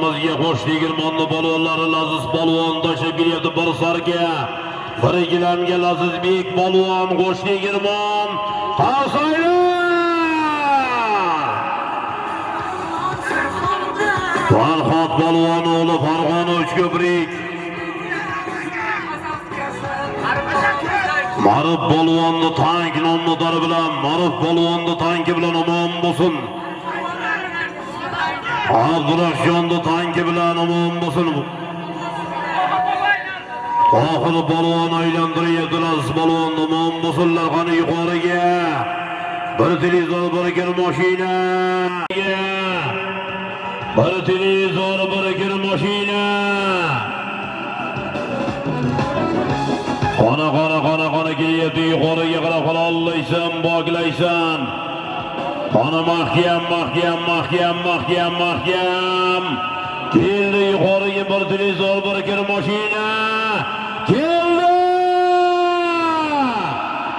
Bizga xo'sh tegirmonni balvonlari Laziz polvon tashlab kelyapti bir sarga. Bir gilamga Lazizbek polvon xo'sh tegirmon qarsaylar. Farhod polvon o'g'li Farg'ona Uchko'prik. Marif polvonni tank nomlari bilan Marif polvonni tanki bilan omon bo'lsin. Abdurahshonni tanki bilan omon bo'lsin. Oxir polvon aylantiryapti Laziz polvon omon bo'lsinlar qani yuqoriga. Bir televizor, bir kir mashina. Bir televizor, bir kir mashina. Qana kelyapti yuqoriga qarab qolaysan, boglaysan. Qana mahkam. Keldi yuqoriga bir televizor, bir kir mashina. Keldi!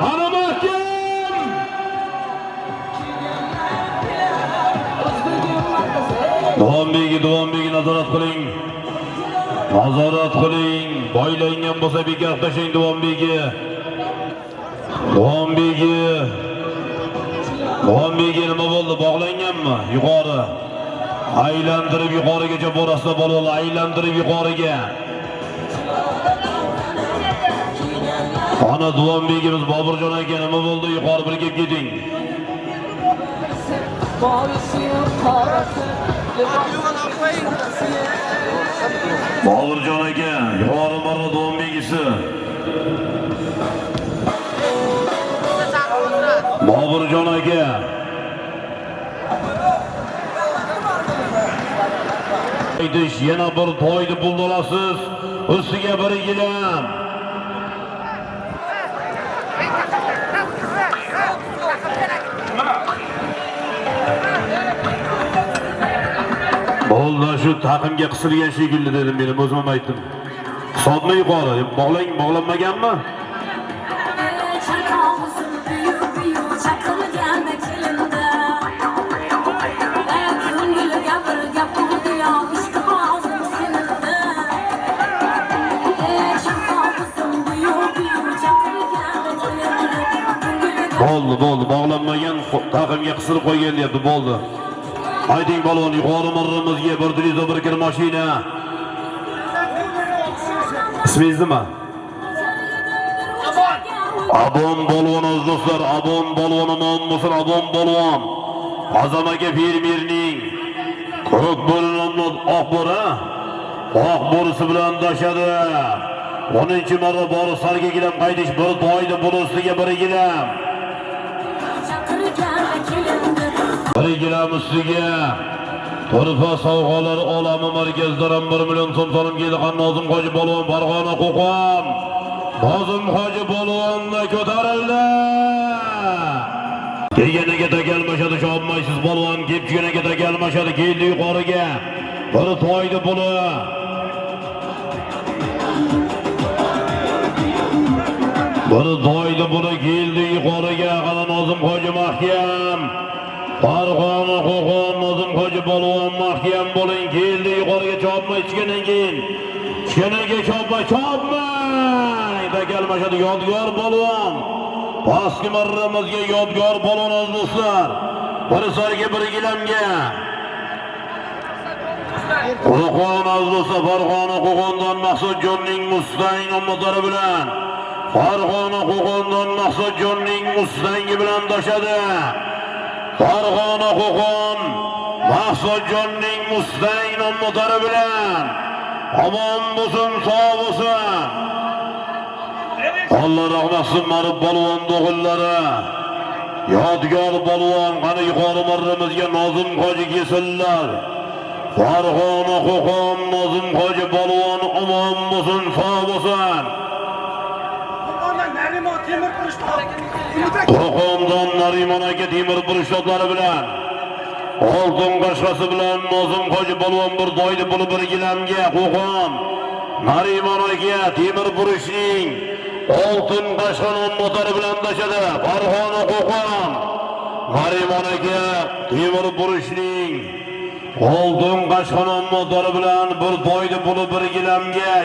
Qana mahkam! Duvanbegi nazorat qiling. Boylangan bo'lsa bekor tashlang Duvanbegi. Duvanbegi nima bo'ldi? Bog'langanmi? Yuqori. Aylantirib yuqorigacha borasida bolalar, aylantirib yuqoriga. Ana Duvanbegimiz Boburjon aka nima bo'ldi? Yuqori bir kelib keting. Boburjon aka, yuqori bordi Duvanbegisi. Boburjon aka. Aytish yana bir to'yni buldolasiz. Ustiga bir gilam. Bo'ldi shu taqimga qisilgan shekilli dedim, men o'zim aytdim. Hisobni yuqori, bog'lanmaganmi? Bo'ldi, bog'lanmagan taqimga qisilib qo'ygan deyapti, bo'ldi. Ayting balon yuqori marramizga bir televizor, bir kir mashina. Ismingiz nima? Abon polvon do'stlar, Abon polvon omon bo'lsin, Abon polvon. Azam aka fermerning ko'k bo'linamni oq bo'risi bilan dashadi. 10-marra borib sarga gilam qaytish, bir to'yda bo'risiga bir gilam. Bir gilam ustiga turfa sovg'alar olami markazdan 1 million so'm so'lim kelgan Nozim Hoji polvon Farg'ona Qo'qon. Nozim Hoji polvonni ko'tarildi. Kelganiga takalmashadi, shopmaysiz polvon, kepchiginiga takalmashadi, keldi yuqoriga. Bir to'ydi puli. Bir to'ydi puli keldi yuqoriga, qana Nozim Hoji mahkam. Farg'ona Qo'qon Nozim Hoji polvon mahkam bo'ling, keldi yuqoriga chopmay chiqgandan keyin. Chiqaniga chopmay. Takalmashadi yodgor polvon. Pastki marramizga yodgor polvon do'stlar. Bir sarga bir gilamga. Qo'qon do'stlar, Farg'ona Qo'qondan Maqsudjonning Mustang nomlari bilan. Farg'ona Qo'qondan Maqsudjonning Mustangi bilan dashadi. Farg'ona Qo'qon Maqsudjonning Mustang nomlari bilan omon bo'lsin, sog' bo'lsin. Allah rahmat qilsin Marif polvon o'g'illari. Yodgor polvon qani yuqori marramizga Nozim Hoji kelsinlar. Farg'ona Qo'qon Nozim Hoji polvon omon bo'lsin, sog' bo'lsin. Qo'qondan Narimon aka temir burishloqlari bilan oltin qashqasi bilan Nozim Hoji polvon bir doydi puli bir gilamga. Qo'qon Narimon aka temir burishning oltin qashqanon motori bilan dashadi. Farg'ona Qo'qon Narimon aka temir burishning Oldun Qaşqonon motori bilan bir to'yni puli bir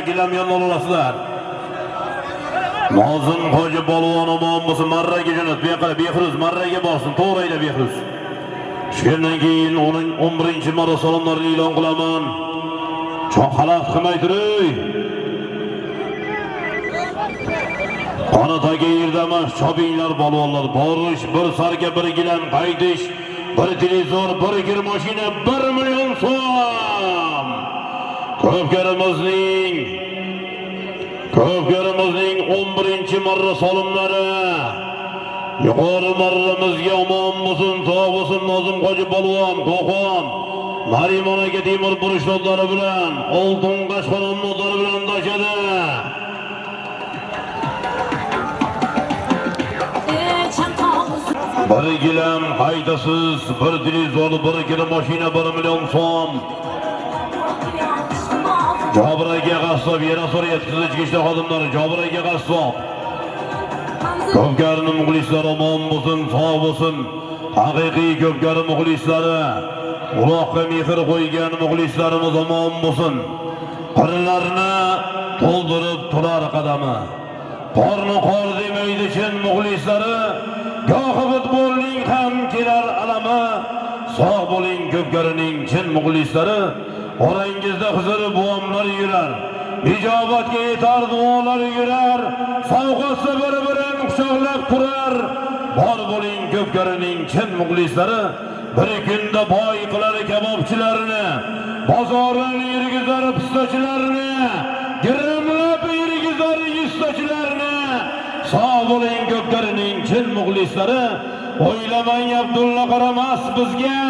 gilam yo'l olasizlar. Nozim Hoji polvon omon bo'lsin, marraga jo'nat, Behruz marraga borsin, to'g'rayda Behruz. Shundan keyin uning 11-marra salomlarini e'lon qilaman. Cho'q xalaq qilmay turing. Qanataga yerdamas chobinglar polvonlar, borish, bir sarga bir gilam qaytish, bir televizor, bir kir mashina, 1 million so'm. Ko'pkarimizning 11-marra solimlari. Yuqori marramizga omon bo'lsin, sog' bo'lsin Nozim Hoji polvon, Qo'qon, Marimon aka temir burishloqlari bilan, Oltin Qaşqonon motori bilan dashadi. Bir gilam haydasiz, bir televizor, bir kira mashina, 1 million so'm. Jobir aka qassob, yana so'rayapsiz ichki ishlar xodimlari, Jobir aka qassob. Ko'pkarning muxlislari omon bo'lsin, sog' bo'lsin. Haqiqiy ko'pkar muxlislari, Uloqqa mehr qo'ygan muxlislarimiz omon bo'lsin. Qirlarni to'ldirib turar qadami. Qorni qor demaydi chin muxlislari. Gohi futbolning ham kelar alami. Sog' bo'ling ko'pkarining chin muxlislari. Orangizda Huzur buvamlar yurar. Ijobatga yetar duolar yurar. Sovg'asi bir-birini quchoqlab turar. Bor bo'ling ko'pkarining chin muxlislari. Bir kunda boy qilar kabobchilarni, bozorni yurgizar pistachilarni, girimlab yurgizar yustachilarni. Sog' bo'ling ko'pkarining chin muxlislari. O'ylamang Abdulla qaramas bizga.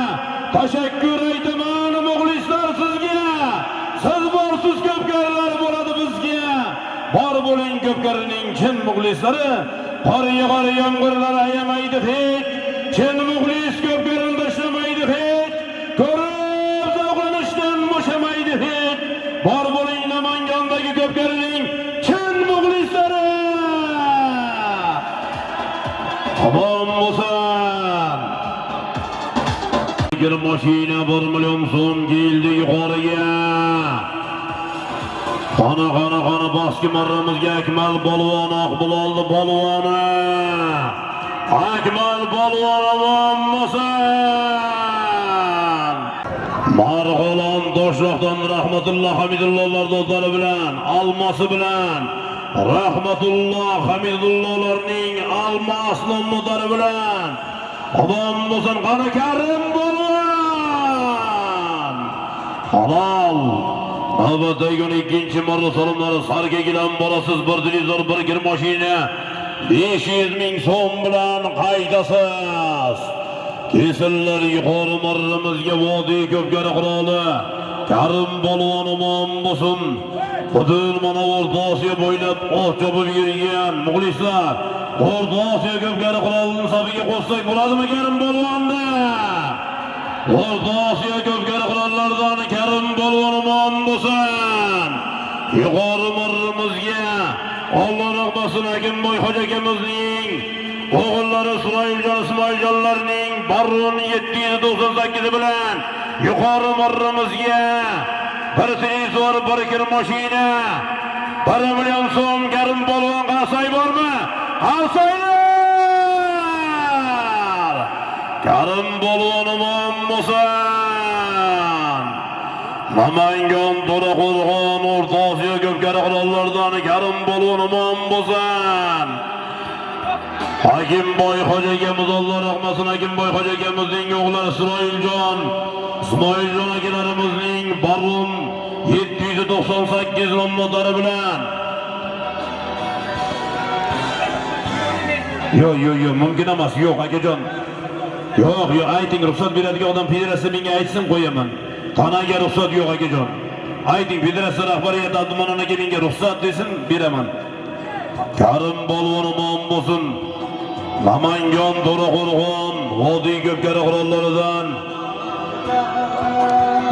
Tashakkur aytaman muxlislar sizga. Siz borsiz ko'pkarlar bo'ladi bizga. Bor bo'ling ko'pkarining chin muxlislari. Qor yog'ar yomg'irlar ayamaydi hech. Chin muxlis ko'pkarini tashlamaydi hech. Ko'rib zavqlanishdan bo'shamaydi hech. Bor bo'ling Namangondagi ko'pkarining chin muxlislari. Omon bo'lsin. Bir mashina 1 million so'm keldi yuqoriga. Qana boski marramizga Akmal polvon, Oqbulolni polvoni. Akmal polvon omon bo'lsin. Marg'ilon Toshloqdan Rahmatulloh Hamidullohlar do'stlari bilan, Almosi bilan Rahmatulloh Hamidullohlarning Almos nomlari bilan omon bo'lsin. Qani Karim polvon. Halol. Navbatdagi 2-marra salomlari sarga gilam borasiz, bir televizor, bir kir mashina, 500 ming so'm bilan qaydasiz. Kesillar yuqori marramizga Vodiy ko'pkari qiroli Karim polvon omon bo'lsin. Butun mana O'rta Osiyo bo'ylab oq chopib yurgan muxlislar, O'rta Osiyo ko'pkari qirolining safiga qo'shsak bo'ladimi Karim polvonni? O'rta Osiyo ko'pkari qirollaridan Karim polvon omon bo'lsin. Yuqori marramizga Alloh rahmasin Akimboy hoji akamizning o'g'illari Suroyiljon Ismoiljonlarning Barron 798 bilan yuqori marramizga bir televizor, bir kir mashina, 1 million so'm Karim polvon qasay bormi? Qasaylar! Karim polvon omon bo'lsin. Namangan, To'raqo'rg'on, O'rta Osiyo ko'pkari qirollaridan Karim polvon omon bo'lsin. Hakimboy hoji akamiz, Alloh rahmasin, Hakimboy hoji akamizning o'g'illari Suroyiljon, Ismoiljon akalarimizning Barron 798 nomlari bilan. Yo'q, mumkin emas. Yo'q, akajon. Yo'q, ayting, ruxsat beradigan odam federatsiya menga aytsin, qo'yaman. Tanaga ruxsat yo'q akajon. Ayting, federatsiya rahbariyati Abdumanon aka menga ruxsat desin, beraman. Karim polvon omon bo'lsin. Namangan, To'raqo'rg'on, Vodiy ko'pkari qirollaridan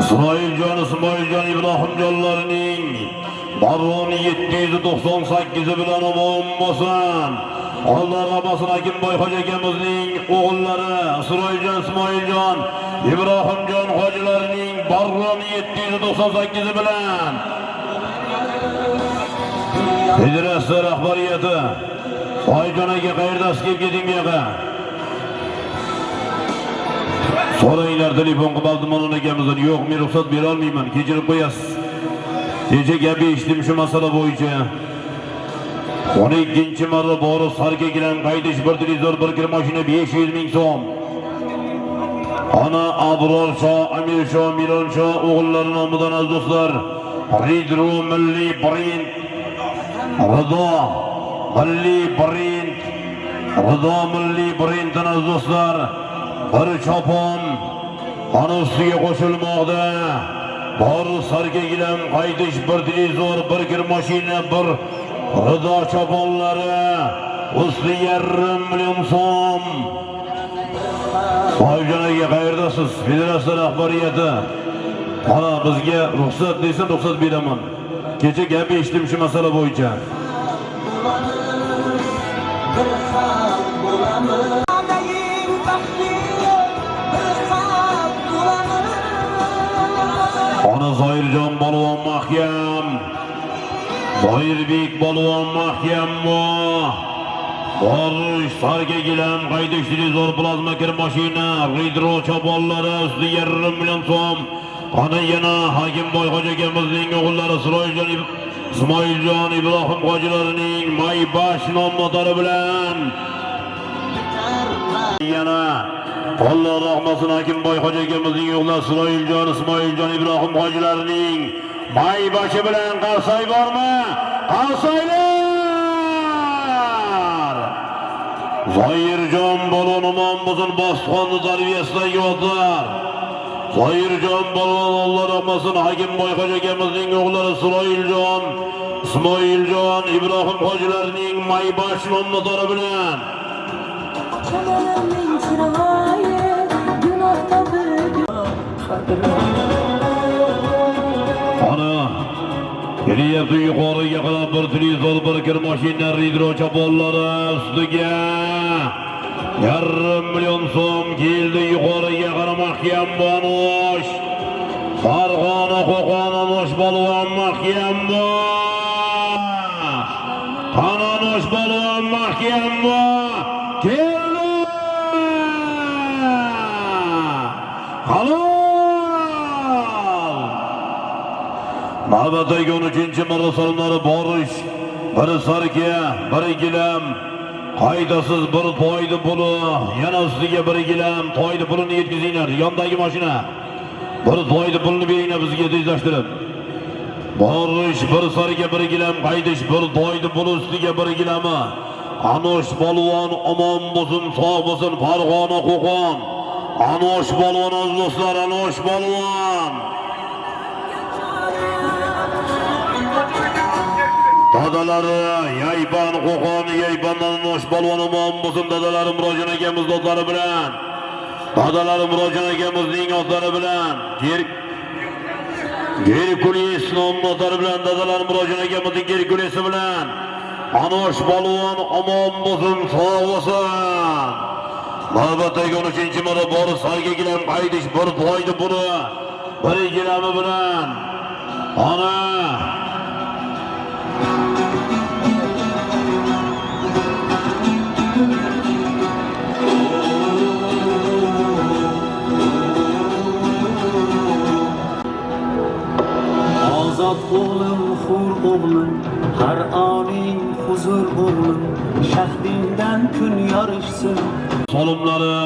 Ismoiljon Ibrohimjonlarning Barron 798 bilan omon bo'lsin. Alloh rahmasin Akimboy hoji akamizning o'g'illari Ismoiljon Ibrohimjon hojilarining Barron 798 bilan federatsiya rahbariyati Soyjon aka qayerdas kelib keting bu yoqqa. So'ranglar telefon qilib Abdumon akamizdan. Yo'q, men ruxsat bera olmayman, kechirib qo'yasiz. Kecha gap eshitdim shu masala bo'yicha. 12-marra borib sarga gilan qaydish bir televizor, bir kir mashina 500 ming so'm. Ana Abror Shoh, Amir Shoh, Miron Shoh o'g'illari nomidan aziz do'stlar, Ridro milliy brend, Rido milliy brenddan aziz do'stlar, bir chopon ana ustiga qo'shilmoqda. Bor sarga gilan qaydish bir televizor, bir kir mashina, bir Rido choponlari usti 1,5 million so'm. Soyjon aka qayerdasiz? Federatsiya rahbariyati. Ana bizga ruxsat desam ruxsat beraman. Kecha gap eshitdim shu masala bo'yicha. Ana Zoirjon polvon mahkam. Zoirbek polvon mahkam bu. Borish sarga gilam qaydish televizor, plazma kir mashina, Ridro choponlari usti 1,5 million so'm. Ana yana Hakimboy hoji akamizning o'g'illari Ismoiljon Ibrohim hojilarining Maybash nomlari bilan yana Alloh rahmasin Hakimboy hoji akamizning o'g'illari Ismoiljon Ibrohim hojilarining Maybashi bilan qarsoy bormi? Qarsoylar! Zoirjon Bolonimon buzun bosqonni tarbiyasidan yodlar. Zoirjon Bolon Alloh rahmasin Hakimboy hoji akamizning o'g'illari Ismoiljon Ibrohim hojilarining Maybash nomlari bilan kelyapti yuqoriga qarab bir televizor, bir kir mashina, Ridro choponlari ustiga 1,5 million so'm keldi. Yuqoriga qarab mahkam bonush. Farg'ona Qo'qononosh polvon mahkam bu. Qanonosh polvon mahkam bu. Keldi. Halol. Navbatdagi 13-marra so'mlari borish. Biri sarga, biri gilam. Qaydasiz bir to'ydi puli, yana ustiga bir gilam to'ydi pulini yetkazinglar. Yondagi mashina. Bir to'ydi pulini beringlar bizga tezlashtirib. Borish bir sarga, bir gilam qaydish, bir to'ydi puli ustiga bir gilami. Anosh polvon omon bo'lsin, sog' bo'lsin, Farg'ona Qo'qon. Anosh polvon do'stlar, Anosh polvon. Dadalari Yayban Qo'qon, Yaybandan Anosh polvon omon bo'lsin, dadalari Murojon akamiz do'stlari bilan. Dadalari Murojon akamizning otlari bilan, Gerkules nomlari bilan, dadalari Murojon akamizning Gerkulesi bilan. Anosh polvon omon bo'lsin, sog' bo'lsin. Navbatdagi 13-marra bori sarga gilam qaydish bir to'ydi puli, bir gilami bilan. Ana Ozod o'g'lim, hur o'g'lim, har oning huzur o'g'lim, shahdingdan kun yorishsin. solimlari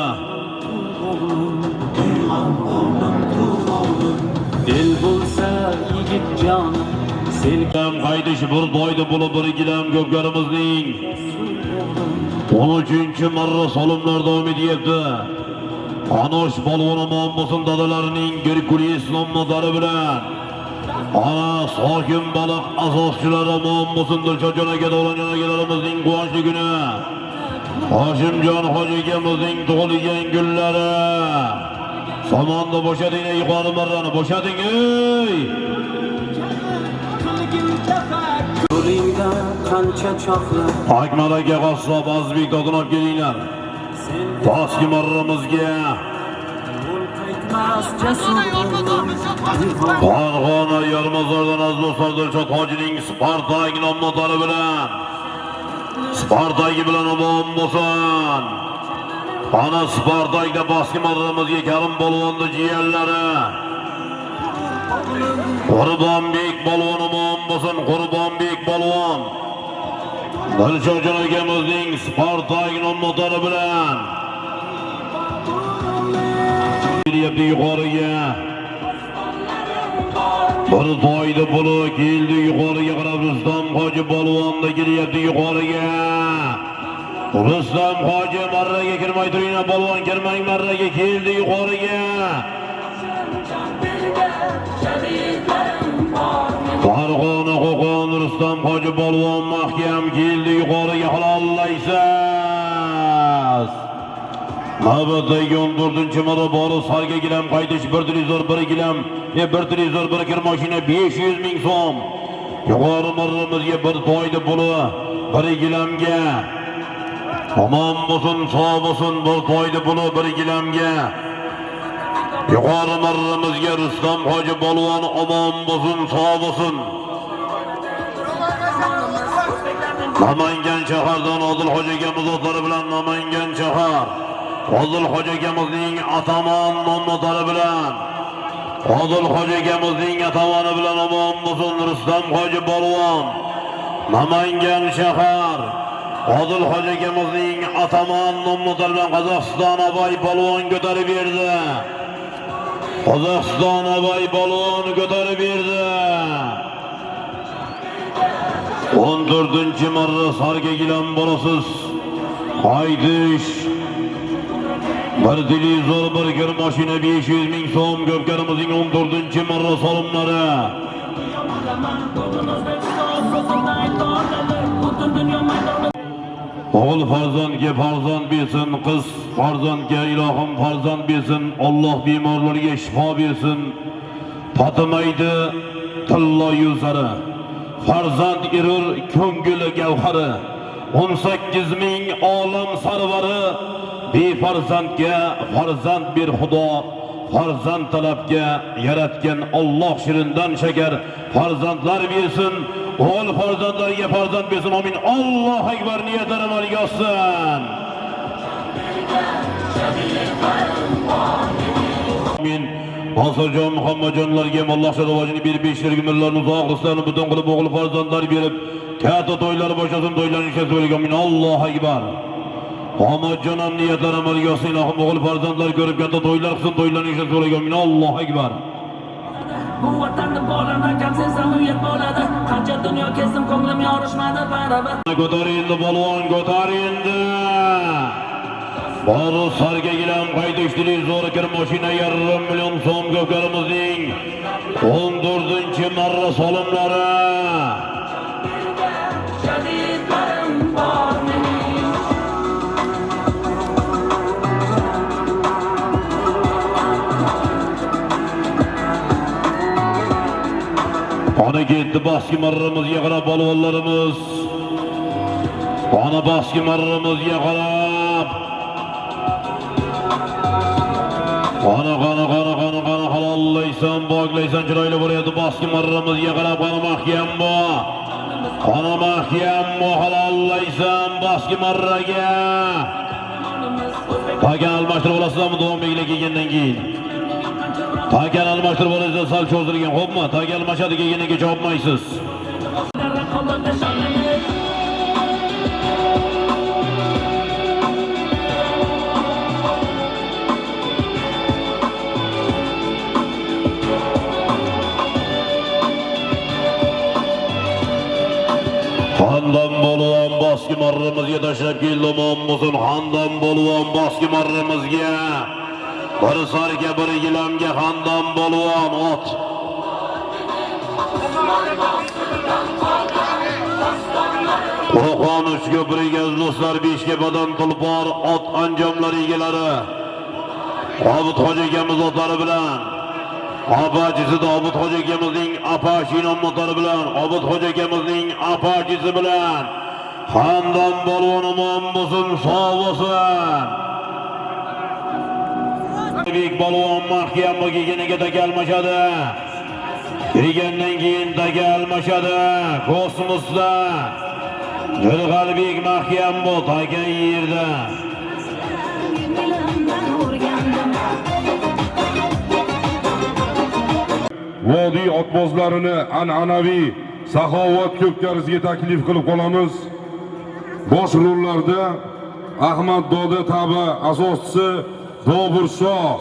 Del bo'lsa yigit jonim, selkam qaydish bir to'ydi puli, bir gilam ko'pkarimizning 13-marra solimlar davom etyapti. Anosh polvon omon bo'lsin, dadalarining Gerkules nomlari bilan. Ana sokin baliq asoschilari omon bo'lsin, Dilshodjon aka, Davronjon akalarimizning quvonchli kuni. Hoshimjon hoji akamizning tug'ilgan kunlari. Somonni bo'shating, yuqori marrani bo'shating ey. yo'lingda qancha choqlar, Akmal aka, Qassob, Azbek dodini olib kelinglar. Toski marramizga emas jasur o'g'lim Farg'ona Yarmazordan aziz do'stlar Dilshod hojining Spartak nomlari bilan Spartagi bilan omon bo'lsin. Ana Spartakda bosqimarimizga Karim polvonni jiyanlari Qurbonbek polvon omon bo'lsin. Qurbonbek polvon Dilshodjon akamizning Spartak nomlari bilan kelyapti yuqoriga. Bir to'yda puli keldi yuqoriga qarab Rustam hoji polvonni kelyapti yuqoriga. Rustam hoji marraga kirmay turinglar polvon, kirmang marraga, keldi yuqoriga. Farg'ona Qo'qon Rustam hoji polvon mahkam keldi yuqoriga, halollaysiz. Navbatdagi 14-marra bori sarga gilam qaytish 1 televizor 1 gilam, 1 televizor 1 kir mashina 500 ming so'm. Yuqori marramizga bir to'yda puli 1 gilamga. Omon bo'lsin, sog' bo'lsin, bir to'yda puli 1 gilamga. Yuqori marramizga Rustam hoji polvon omon bo'lsin, sog' bo'lsin. Namangan shahardan Odil hoji akamiz otlari bilan Namangan shahar Odil hoji akamizning atamon nomlari bilan Odil hoji akamizning atamoni bilan omon bo'lsin Rustam hoji polvon. Namangan shahar Odil hoji akamizning atamon nomlari bilan Qozog'iston Abay polvon ko'tarib berdi. Qozog'iston Abay polvon ko'tarib berdi. 14-marra sarga gilam bo'lasiz. Haydish. Bir televizor, bir kir mashina 500 ming so'm ko'pkarimizning 14-marra solimlari. O'g'il farzandga farzand bersin, qiz farzandga ilohim farzand bersin, Alloh bemorlarga shifo bersin. Tatimaydi tillo yuzlari. Farzand erur ko'ngil gavhari. 18 ming olam sarvari. Befarzandga farzand ber Xudo. Farzand talabga yaratgan Alloh shirindan shakar farzandlar bersin. O'g'il farzandlarga farzand bersin. Amin. Alloh akbar, niyatlar amalga oshsin. Amin. Asarjon Muhammadjonlarga Alloh shadovajini berib, 5 yillarni uzoq rizqlarini butun qilib o'g'il farzandlar berib, katta to'ylar boshlasin, to'ylarni ishga so'ragan. Amin. Alloh akbar. Omadjonam niyatlar amalga oshsin. Ilohim o'g'il farzandlar ko'rib katta to'ylar qilsin, to'ylarni ishga so'ragan. Amin. Alloh akbar. Bu vatanni bolani kam sensam uyat bo'ladi. Qancha dunyo kezdim, ko'nglim yorishmadi barabir. Ko'tar endi polvon, ko'tar endi. Bori sarga gilam qaytish televizor kir mashina 1,5 million so'm ko'pkarimizning 14-marra solimlari. Jadidlarim bor mening. Ona ketdi baski marramizga qarab polvonlarimiz. Ona baski marramizga qarab. Qana halollaysan, bog'laysan, chiroyli bo'laydi baski marramizga qarab. Qana mahkam bu. Qana mahkam bu, halollaysan baski marraga. Takan almashtirib olasizmi Do'mbeklar kelgandan keyin? Takan almashtirib olasiz, sal cho'zilgan, xo'pmi? Takan almashadi kelgandan keyin chopmaysiz. Xandon polvon baski marramizga tashlab keldi, omon bo'lsin. Xandon polvon baski marramizga. Bir sarga, bir gilamga Xandon polvon ot. Qo'qon Uchko'priga do'stlar, Beshkapadan Tulpor ot anjomlari egalari. Obid hoji akamiz otlari bilan Apachisi Obid hoji akamizning Apachi nomlari bilan Obid hoji akamizning Apachisi bilan Xandon polvon omon bo'lsin, sog' bo'lsin. Qalbek balvon mahkam bo'lganiga takalmashadi. Kirgandan keyin takalmashadi. Kosmosda Qalbek mahkam bu takan yerda. Vodiy otbozlarini an'anaviy saxovat ko'pkarisiga taklif qilib qolamiz. Bosh rollarda Ahmad Doda Taba asoschisi Bobur Shoh.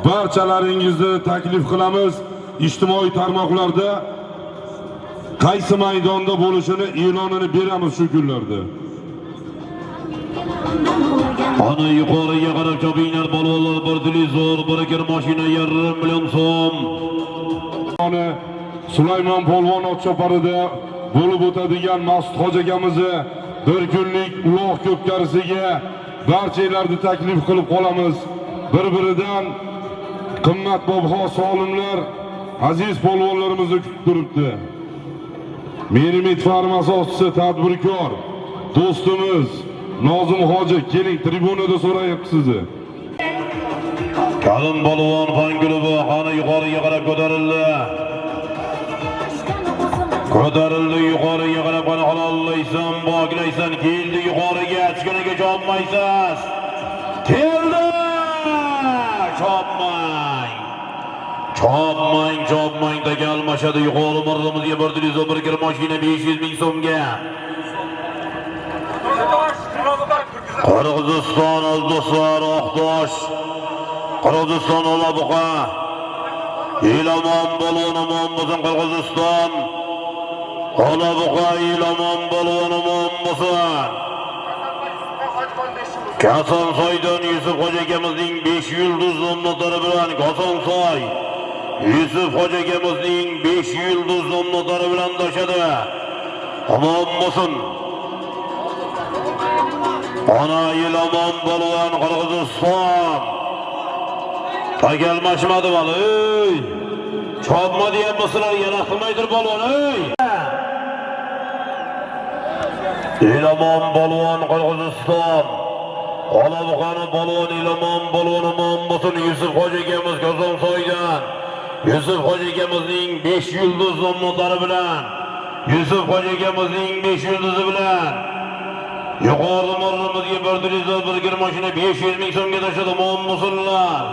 Barchalaringizni taklif qilamiz. Ijtimoiy tarmoqlarda qaysi maydonda bo'lishini e'lonini beramiz shu kunlarda. Ana yuqoriga qarab chopinglar balvonlar, bir televizor, bir kir mashina, 1,5 million so'm. Sulaymon polvon otchoparida bo'lib o'tadigan Mas'ud hoji akamizni bir kunlik ulug' ko'pkarisiga barchalarni taklif qilib qolamiz. Bir-biridan qimmatbaho solimlar, aziz polvonlarimizni kutib turibdi. Menimit farma asoschisi, tadbirkor do'stimiz Nozim hoji, keling tribunada so'rayapti sizni. Kalın balvon fangulubi ana yuqoriga qarab ko'tarildi. Ko'tarildi yuqoriga qarab, qani halollaysan, boklaysan, keldi yuqoriga, chiqiniga chopmaysiz. Keldi! Chopmang. Chopmang takalmashadi yuqori marramizga bir televizor, bir kir mashina 500 ming so'mga. Qirg'iziston do'stlar, Oqtosh, Qirg'iziston Olabuqa, Ilamon balvonimon bo'lsin Qirg'iziston, Olabuqa Ilamon balvonimon bo'lsin. Kosonsoydan Yusuf hoji akamizning 5 yulduz nomlari bilan Kosonsoy Yusuf hoji akamizning 5 yulduz nomlari bilan doshadi. Omon bo'lsin. Ana Ilamon balvon Qirg'iziston. Takalmashmadi mali. Chopma deyapsizlar, yana qilmaydir balvon ey. Ilamon balvon Qirg'iziston. Olabuqani balvon Ilamon balvonimon bo'lsin Yusuf hoji akamiz Kosonsoydan. Yusuf hoji akamizning 5 yulduz nomlari bilan, Yusuf hoji akamizning 5 yulduzi bilan yuqori marramizga bir televizor, bir kir mashina 500 ming so'mga tashladi musullar.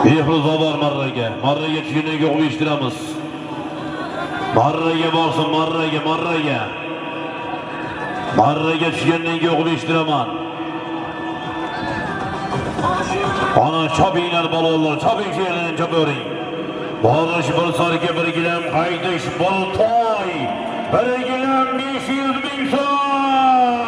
Behruz obar marraga tushganiga qo'yishtiramiz. Marraga borsin, marraga tushgandan keyin qo'yishtiraman. Ana chopinglar balonlar, choping yerdan chopavering. Borish bir sarga bir gilam, qaytish bir toy, bir gilam 500 ming so'm.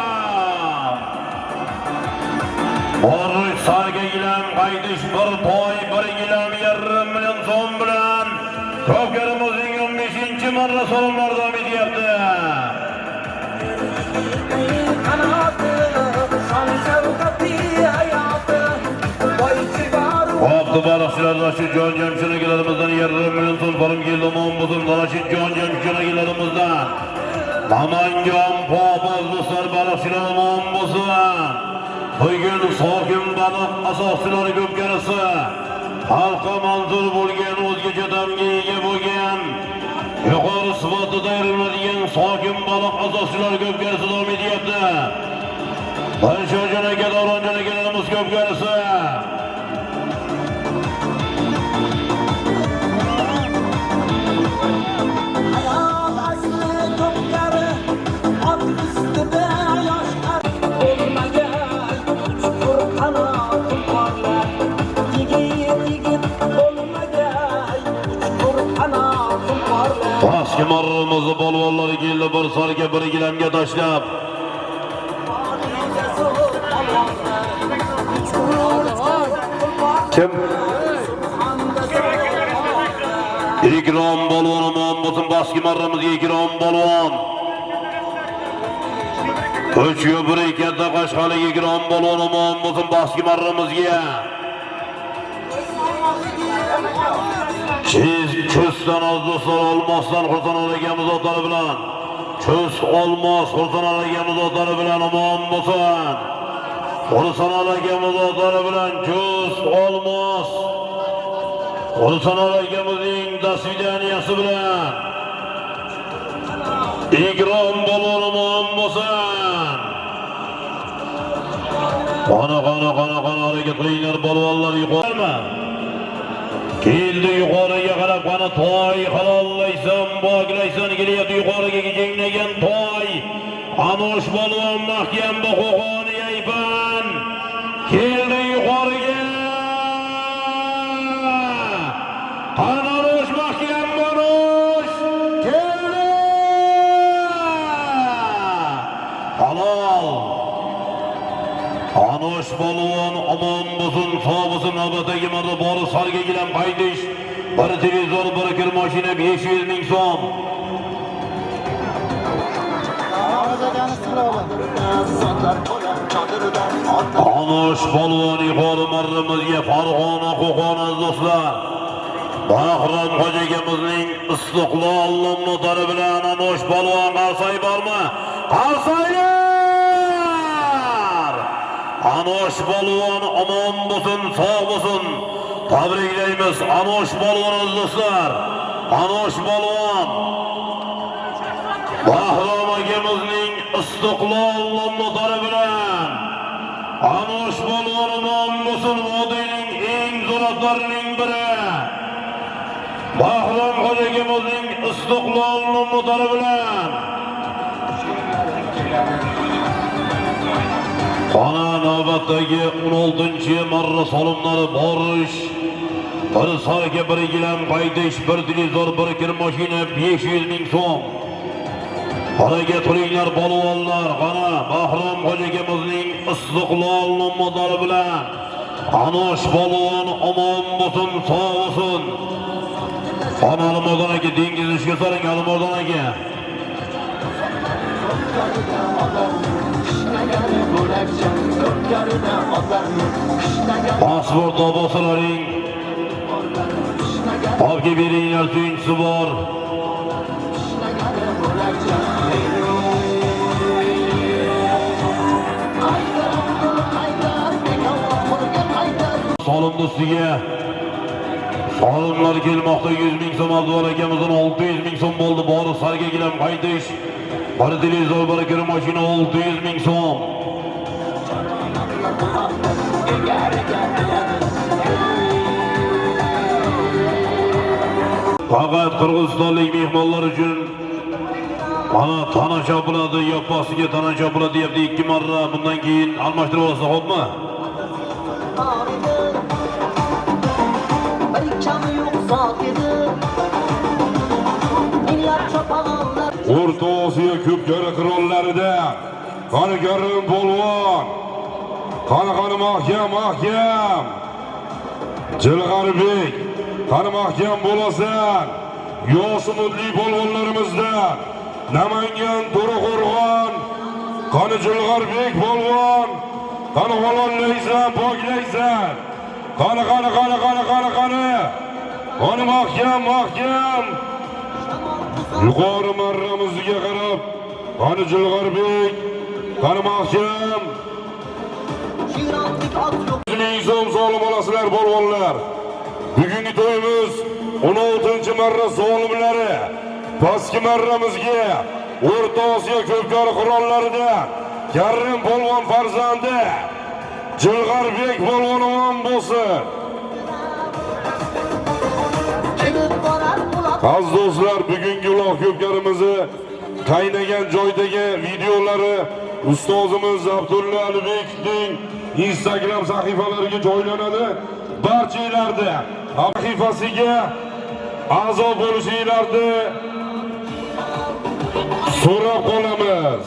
Borish sarga gilam, qaytish bir toy, bir gilam 1,5 million so'm bilan Ko'pkarimizning 15-marra so'mlar davom etyapti. Hafta baliqchilar Rashid jon jamshiragilarimizdan 1,5 million so'm so'm keldi. Omon bo'lsin Rashid jon jamshiragilarimizdan. Namangan Popaz do'stlar baliqchilar omon bo'lsin. Bugun sokin baliq asoschilari ko'pkarisi xalqqa manzur bo'lgan, o'zgacha ta'mga ega bo'lgan, yuqori sifatda tayyorlanadigan sokin baliq asoschilari ko'pkarisi davom etyapti. Banshojon aka, Davronjon akalarimiz ko'pkarisi. Eski marramızı balvonlari keldi, bir sarga bir gilamga tashlab. Kim? Ikrom balvonimon bo'lsin, eski marramizga Ikrom balvon. O'chga bir katta Qashqali Ikrom balvonimon bo'lsin, eski marramizga. Cho'sdan do'stlar, Olmosdan Xursonali akamiz otlari bilan, Cho's Olmos Xursonali akamiz otlari bilan omon bo'lsin. Ulusanol akamiz otlari bilan Jo'st Olmos. Ulusanol akamizning dasvidaniyasi bilan Ikrom polvonimon bo'lsin. Qana harakat qilinglar polvonlar, yuqorma. Keldi yuqoriga qarab, qani toy halollaysan, bog'laysan, kelyapti yuqoriga jenglagan toy. Anosh polvon mahkam qo'qoni aypan. Keldi yuqoriga. Anosh mahkam Anosh keldi. Halol. Anosh polvon omon bo'lsin, sog' bo'lsin, navbatdagi marta bori sarga gilam qaytish. Bir televizor, bir kir mashina 500 ming so'm. Anosh polvon yuqori marramizga Farg'ona qo'qoni do'stlar. Bahrom xo'jagamizning istiqlol nomlari bilan Anosh polvon qalsay bormi? Qalsaylar! Anosh polvon omon bo'lsin, sog' bo'lsin. Tabriklaymiz Anosh polvon do'stlar. Anosh polvon Bahrom akamizning istiqlol nomlari bilan Anosh polvon omon bo'lsin, vodiyning eng zo'ratlarining biri. Bahrom xo'jagamizning istiqlol nomlari bilan Qana navbatdagi 16-marra solimlari borish. Bir sarga bir gilam qaytish, bir televizor, bir kir mashina 500 ming so'm. Harakat qilinglar polvonlar. Qana Bahrom xo'jagamizning istiqlol nomlari bilan Anosh polvon omon bo'lsin, sog' bo'lsin. Qana Alimardon aka dengiz ishga soling, Alimardon aka. Pasport obosalaring olib beringlar, suyunchisi bor. Solim ustiga solimlar kelmoqda. 100 ming so'm Abduvali akamizdan 600 ming so'm bo'ldi. Bori sarga gilam qaytish. Bir televizor, bir kir mashina 600 ming so'm. Faqat Qirg'izistonlik mehmonlar uchun mana tana chopiladi, yoppasiga tana chopiladi deyapti 2 marra. Bundan keyin almashtirib olsa xo'pmi? O'rta Osiyo ko'pkari qirollarida qani Karim polvon, qani mahkam Jilg'arbek, qani mahkam bo'lasan. Yosh umidli polvonlarimizdan Namangan To'raqo'rg'on, qani Jilg'arbek polvon, qani halollaysan, poklaysan. Qani mahkam yuqori marramizga qarab, qani Jilg'arbek, qani mahkam. Ming so'm solim olasizlar polvonlar. Bugungi to'yimiz 16-marra solimlari pastki marramizga O'rta Osiyo ko'pkari qirollarida Karim polvon farzandi Jilg'arbek polvon omon bo'lsin. Aziz do'stlar, bugungi uloq ko'pkarimizni qaynagan joydagi videolari ustozimiz Abdulla Alibekovning Instagram sahifalariga joylanadi. Barchalarda sahifasiga a'zo bo'lishinglarni so'rab qolamiz.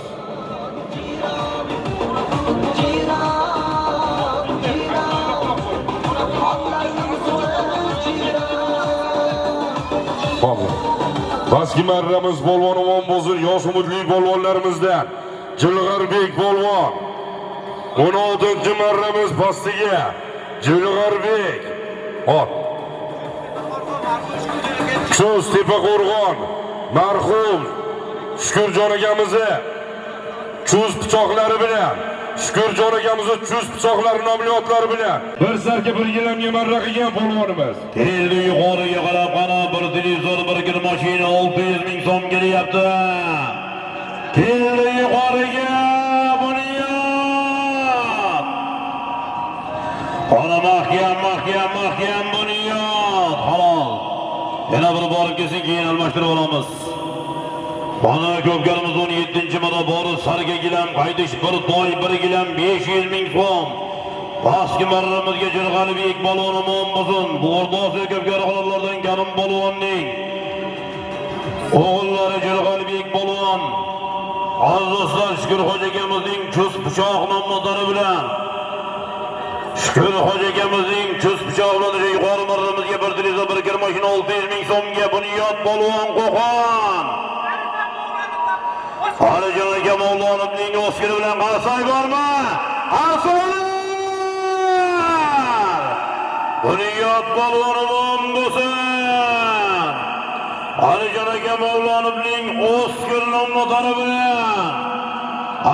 Pastki marramiz polvon omon bo'lsin. Yosh umidli polvonlarimizdan Jilg'arbek polvon. 16-marramiz pastiga Jilg'arbek. Hop. Cho'z Tepaqo'rg'on marhum Shukurjon akamizni cho'z pichoqlari bilan Shukurjon akamizni chust pichoqlari amaliyotlar bilan bir sarka bir gilamga marra qilgan polvonimiz. Keldi yuqoriga qarab qana bir televizor bir kir mashina 600 ming so'm kelyapti. Keldi yuqoriga Bunyod. Qana mahkam Bunyod. Halol. Yana bir borib kelsin, keyin almashtirib olamiz. Bana ko'pkarimiz 17-marta bori sarga gilam qaydish bir toy bir gilam 500 ming so'm. Pastki marramizga Jirg'alibek balonimon bo'lsin. Bu o'rtasi ko'pkar xonlardan Karim balonning o'g'illari Jirg'alibek balon. Azizlar Shukur xo'jakamizning ko'z pichoq nomlari bilan Shukur xo'jakamizning ko'z pichoq bilan yuqori marramizga bir televizor bir kir mashina 600 ming so'mga Bunyod balon Qo'qon. Alijon aka Mavlonovning o'skiri bilan qarasay bormi? Qarasaylar! Bunyod balonimon bo'lsin. Alijon aka Mavlonovning o'skir nomlari bilan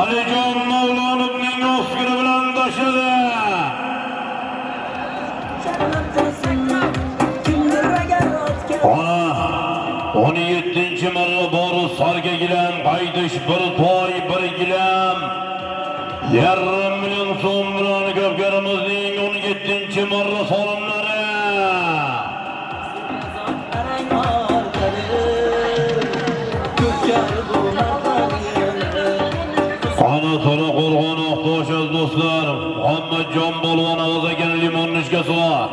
Alijon Mavlonovning o'skiri bilan tashladi. 17-marra bori sarga gilam qaydish bir toy bir gilam 1,5 million so'm bilan ko'pkarimizning 17-marra solimlari. Ana To'la Qo'rg'on Oqtosh do'stlar, Muhammadjon Polvon ovoz ekan limon nishkasi bor.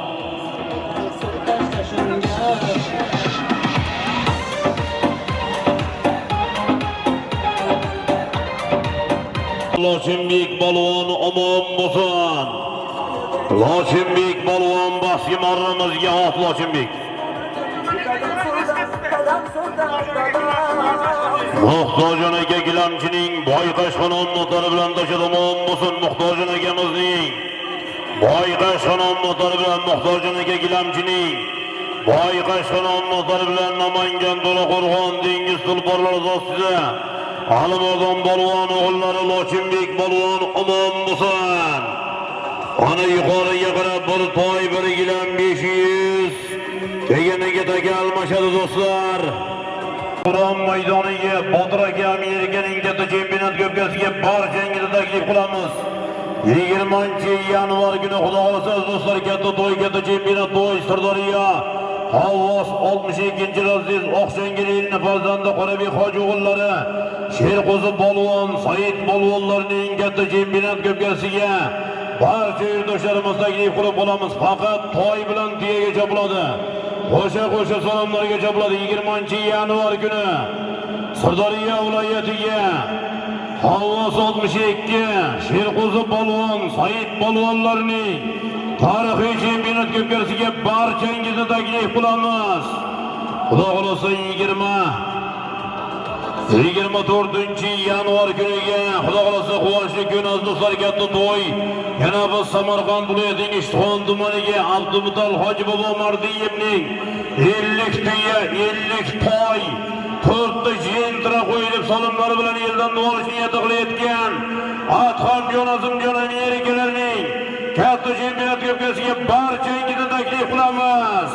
Lochimbek balvon omon bo'lsin. Lochimbek balvon bosqi marramizga ot Lochimbek. Muhtojjon aka gilamchining Boyqashxonon notari bilan tashodamon bo'lsin. Muhtojjon akamizning Boyqashxonon notari bilan Muhtojjon aka gilamchining Boyqashxonon notari bilan Namangan To'la Qo'rg'on dengiz tulporlari ostida Alimardon balvon o'g'illari Lochimbek balvon omon bo'lsin. Ana yuqoriga qarab bir toy bir gilam 500 tegeniga taka almashadi do'stlar. Qur'on maydoniga Botir aka Amerikaning katta chempionat ko'pkasiga barchangizni taklif qilamiz. 20-yanvar kuni Xudo xolasa do'stlar katta to'y katta chempionat to'y Sirdaryo Havvos 62-raziz Oqshangirning farzandi Qorabek hoji o'g'illari Sherqo'zi polvon Said polvonlarning katta chempionat ko'pkasiga barcha yurtdoshlarimiz taklif qilib qolamiz. Faqat toy bilan tuyaga bo'ladi. Qo'sha salomlarga bo'ladi. 20-yanvar kuni Sirdaryo viloyatiga Havvos 62 Sherqo'zi polvon Said polvonlarning tarixiy chempionat ko'pkasiga barchangizni taklif qilamiz. Xudo xolasa 24-yanvar kuniga Xudo xolasa quvonchli kun do'stlar katta to'y. Yana biz Samarqand viloyatining Ishtixon tumaniga Abdumutal Hoji bobo Mardiyevning 50 tuya 50 toy 4 ta jentra qo'yilib solimlari bilan eldan nolish niyati qilayotgan Adham Jonazimjon Amerikalarning katta chempionat ko'pkasiga barchangizni taklif qilamiz.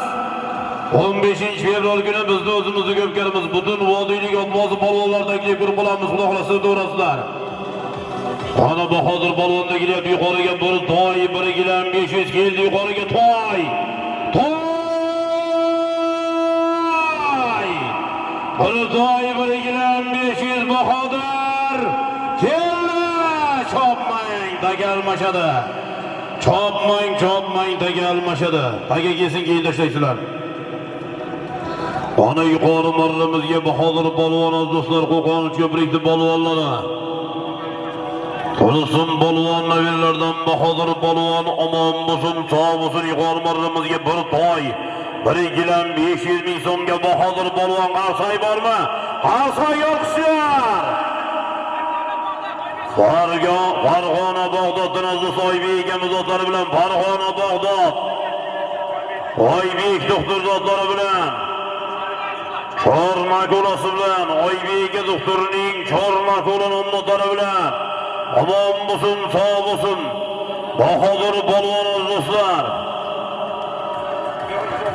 15-fevral kuni bizni o'zimizni ko'pkarimiz butun vodiylik otbozi polvonlar taklif qilib qolamiz. Xudo xolasa to'rasizlar. Ana Bahodir polvonda kelyapti yuqoriga bir toy bir gilam 500 keldi yuqoriga toy. Bir toy bir gilam 500 Bahodir keldi. Chopmang tagalmashadi. Chopmang tagalmashadi. Taga kelsin keyin tashlaysizlar. Ana yuqori marramizga Bahodir polvon do'stlar Qo'qon ko'prikli polvonlari. To'lsin polvon navillardan Bahodir polvon omon bo'lsin, sog' bo'lsin. Yuqori marramizga bir toy, bir gilam 500 ming so'mga Bahodir polvon qarsay bormi? Qarsay yo'qsiz. Farg'ona Bag'doddan aziz Oybek akamiz otlari bilan Farg'ona Bag'dod. Oybek doktor zotlari bilan Chormakulasi bilan Oybek doktorning Chormakula nomlari bilan omon bo'lsin, sog' bo'lsin. Bahodir polvon do'stlar.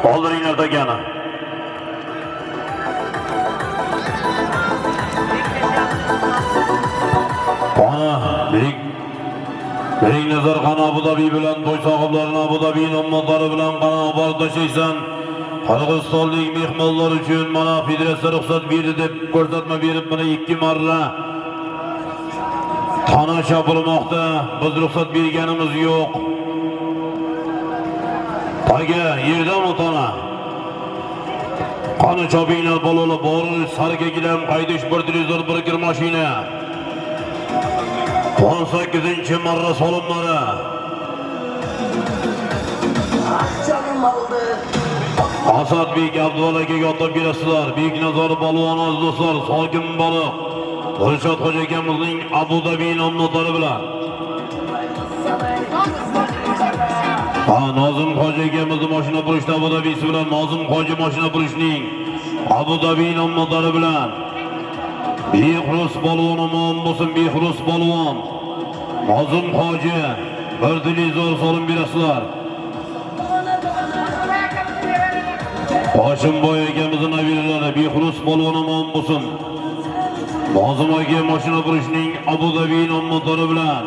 Qoldiringlar takani. Qani, Bering nazar qani Abu Dhabi bilan to'y sohiblarining Abu Dhabi nomlari bilan qani olib tashlaysan. Qirg'izistonlik mehmonlar uchun mana federatsiya ruxsat berdi deb ko'rsatma berib mana 2 marra tana chopilmoqda. Biz ruxsat berganimiz yo'q. Taga yerdami tana? Qani chopinglar bolalar, bor sarga gilam, qaydish bir televizor, bir kir mashina. 18-marra solimlari. Asadbek Abduvalaga yotib berasizlar. Beknazar polvon do'stlar, sokin baliq. Dilshod xo'ja akamizning Abu Dhabi nomlari bilan. Nozim xo'ja akamizning mashina burishda Abu Dhabisi bilan Nozim xo'ja mashina burishning Abu Dhabi nomlari bilan. Behrus polvon omon bo'lsin, Behrus polvon. Nozim xo'ja bir televizor solim berasizlar. Hoshimboy akamizning nabiralari Behrus polvon omon bo'lsin. Nozim aka mashina burishning Abu Dhabi nomlari bilan.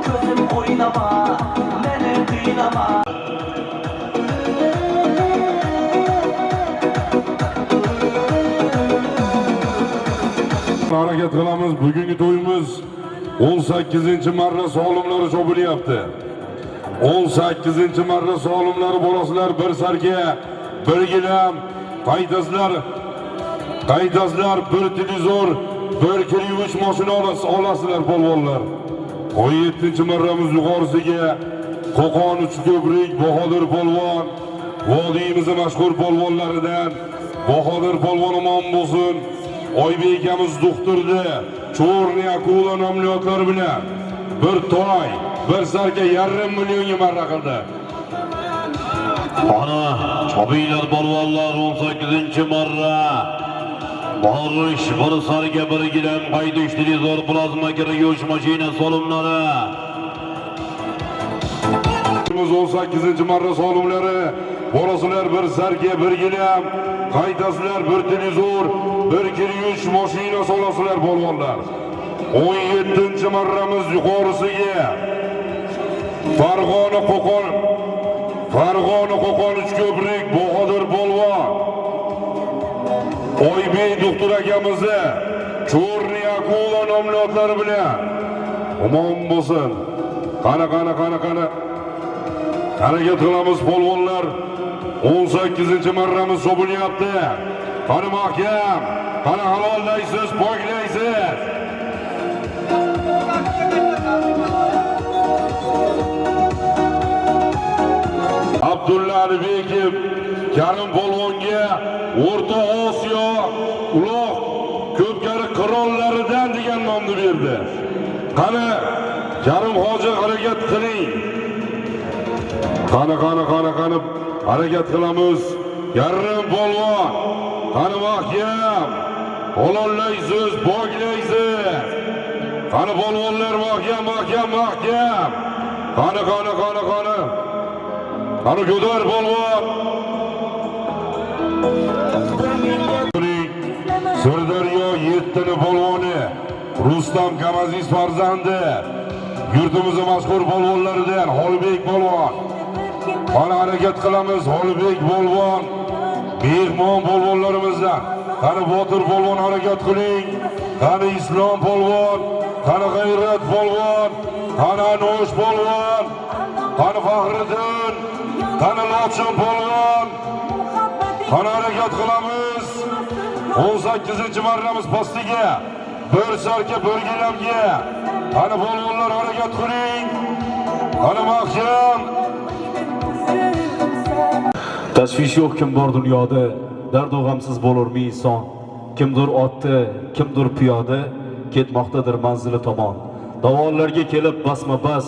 Ko'zim o'ynama, meni qiynama. Harakat qilamiz. Bugungi to'yimiz 18-marra solimlari cho'pilyapti. 18-marra solimlari bo'lasizlar, bir sarga, bir gilam, qaydasizlar, bir televizor, bir kir-yuvish mashina olasizlar polvonlar. 17-marramiz yuqorisiga Qo'qon Uchko'prik Bahodir polvon, vodiyimizning mashhur polvonlaridan Bahodir polvon omon bo'lsin. Oybek akamiz doktordi. Cho'rni akula nomli otlar bilan bir to'y, bir sarga 1,5 millionga marra qildi. Ana, chobiylar polvonlar 18-marra. Borish bir sarga bir gilam, qaydish televizor, plazma kir-yuvish mashina solimlari. 18-marra solimlari bo'lasizlar, bir sarga bir gilam, qaydasizlar, bir televizor, bir kir-yuvish mashina solasizlar polvonlar. 17-marramiz yuqorisiga Farg'ona Qo'qon Uchko'prik Bahodir polvon, Oybek doktor akamizni Cho'rni akula nomli otlari bilan omon bo'lsin. Qani. Harakat qilamiz polvonlar. 18-marramiz cho'pilyapti. Qani mahkam, qani halollaysiz, poklaysiz. Abdulla Alibekov Karim polvonga O'rta Osiyo uloq ko'pkari qirollaridan degan nomni berdi. Qani Karim hoji harakat qiling. Qani harakat qilamiz. Karim polvon, qani mahkam, halollaysiz, poklaysiz. Qani polvonlar mahkam. Qani. Qani ko'tar polvon. Sirdaryo 7 polvoni Rustam Kamaziz farzandi, yurtimizning mashhur polvonlaridan Xolbek polvon. Qani harakat qilamiz. Xolbek polvon mehmon polvonlarimizdan. Qani Botir polvon harakat qiling. Qani Islom polvon, qani G'ayrat polvon, qani Anosh polvon, qani Faxriddin, qani Lochin polvon. Qani harakat qilamiz. 18-marramiz pastiga, bir sarga, bir gilamga. Qani polvonlar harakat qiling. Qani mahkam. Tashvish yo'q kim bor dunyoda, dard g'amsiz bo'lurmi inson? Kimdir otdi, kimdir piyoda, ketmoqdadir manzili tomon. Dovonlarga kelib basma-bas,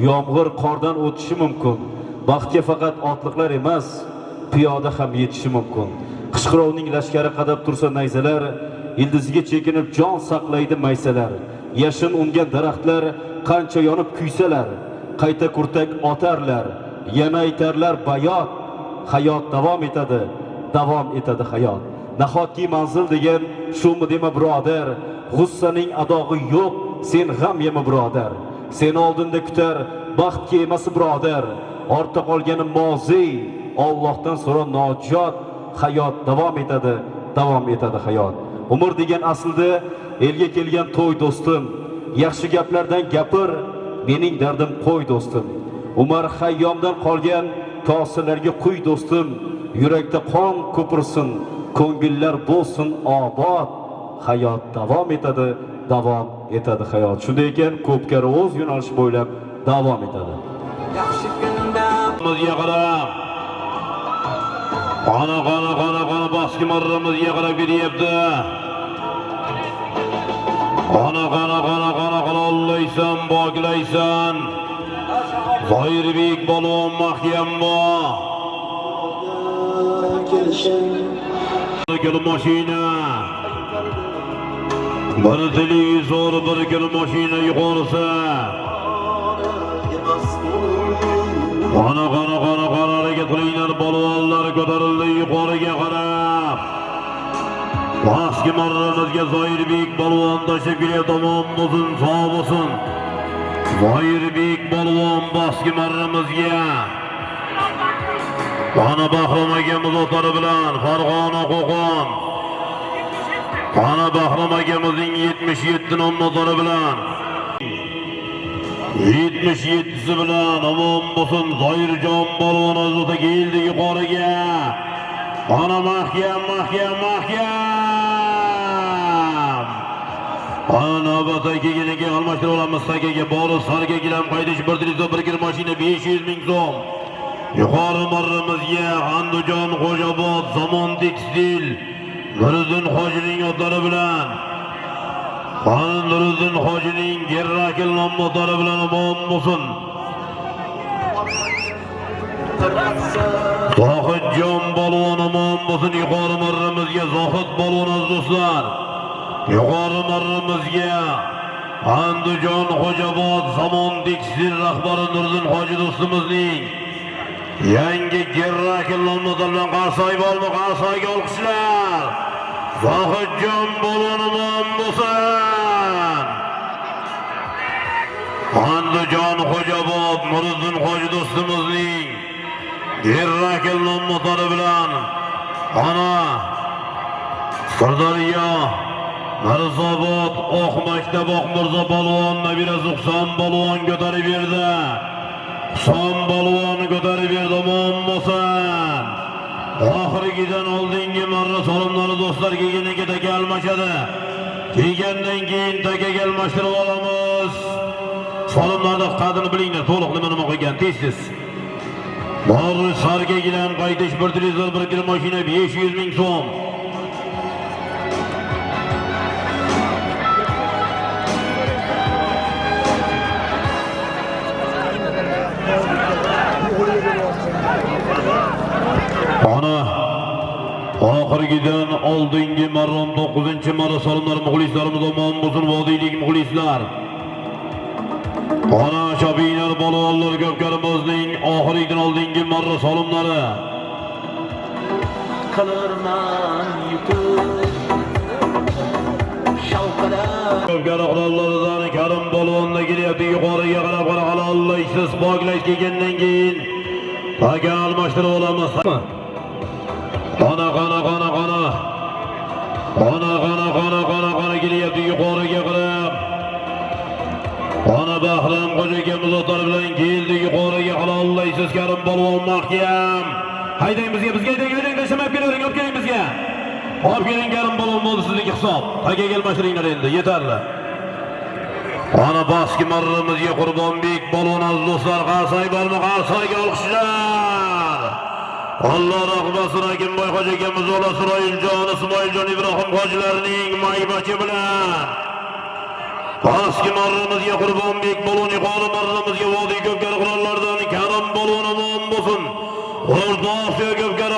yomg'ir qordan o'tishi mumkin. Baxtga faqat otliqlar emas, piyoda ham yetishi mumkin. Qishqirovning lashkari qadab tursa nayzalar, ildiziga chekinib jon saqlaydi maysalar. Yashin ungan daraxtlar qancha yonib kuysalar, qayta kurtak otarlar, yana aytarlar bayot. Hayot davom etadi hayot. Nahotki manzil degan shumi dema birodar, g'ussaning adog'i yo'q, sen g'am yema birodar. Seni oldinda kutar baxt kemasi birodar. Ortda qolgani moziy, Allohdan so'ra najot. Hayot davom etadi hayot. Umr degan aslida elga kelgan to'y do'stim. Yaxshi gaplardan gapir, mening dardim qo'y do'stim. Umar Hayyomdan qolgan kosalarga quy do'stim. Yurakda qon ko'pirsin, ko'ngillar bo'lsin obod. Hayot davom etadi hayot. Shunday ekan, ko'pkari o'z yo'nalishi bo'ylab davom etadi. Yaxshi kunda Bizga qarab. Qana boski marramizga qarab ketyapti. Qana Allohsan, poklaysan. Zoirbek balon mahkam bor. Bir mashina. Bir televizor, bir mashina yuqorisi. Qana harakat qilinglar, balonlar ko'tarildi yuqoriga qarab. Baski marramizga Zoirbek balon tashib kelyapti, tomon bo'lsin, sog' bo'lsin. Zoirbek balon baski marramizga. Qana Bahrom akamiz o'tari bilan Farg'ona Qo'qon. Qana Bahrom akamizning 77 nomzodi bilan 77si bilan omon bo'lsin. Zoirjon balon o'zida keldi yuqoriga. Qana mahkam. Navbatda kelganiga almashtirib olamiz. Takaga borib sarga gilam qaytish bir televizor, bir mashina 500 ming so'm. Yuqori marramizga Andijon Xo'jobod Zamon Tekstil Nuriddin hojining otlari bilan Nuriddin hojining Gerrakil nomlari bilan omon bo'lsin. Zohidjon balon omon bo'lsin. Yuqori marramizga Zohid balon do'stlar. Yuqori marramizga Andijon Xo'jobod Zamon Tekstil rahbari Nuriddin hoji do'stimizning yangi Gerrakil nomlari bilan qarsoyga olqishlar. Zohidjon balon omon bo'lsin. Andijon Xo'jobod Nuriddin hoji do'stimizning Gerrakil nomlari bilan ana Sirdaryo Mirzobod Oq maktab Oq Mirzo balon nabirasi Husan balon ko'tarib berdi. Husan balon ko'tarib berdi, omon bo'lsin. Oxirigidan oldingi marra salomlari do'stlar kelganiga taka almashadi. Kelgandan keyin takaga almashtirib olamiz. Salomlarning qadrini bilinglar, to'liq nima qo'ygan tez. Bor sarga gilam qaytish bir televizor, bir mashina 500 ming so'm. Ana oxirgidan oldingi marron 9-marra salomlar muxlislarimiz omon bo'lsin, vodiylik muxlislar. Ana shabiylar balonlar ko'pkarimizning oxirgidan oldingi marra salomlari. qilarman yutib shavqada Ko'pkaroqlardan Karim balonda kelyapti, yuqoriga qarab Allohsiz poklash kelgandan keyin taka almashtirib olamiz. Qana kelyapti yuqoriga qarab. Qana Bahrom qo'shakamiz o'tar bilan keldi yuqoriga qarab. Allohsiz Karim balon mahkam. Haydang bizga tashlab kelavering, olib keling bizga. Olib keling Karim balon bo'ldi sizning hisob. Takaga almashtiringlar endi, yetarli. Ana baski marramizga Qurbonbek balon do'stlar, qarsoyga olqishlar. Allah rahmasin Akimboy hoji akamiz o'g'li Ismoiljon Ibrohim hojilarning maybachi bilan baski marramizga Qurbonbek balon, yuqori marramizga vodiy ko'pkari qurollardan Karim balon omon bo'lsin. O'rta Osiyo ko'pkari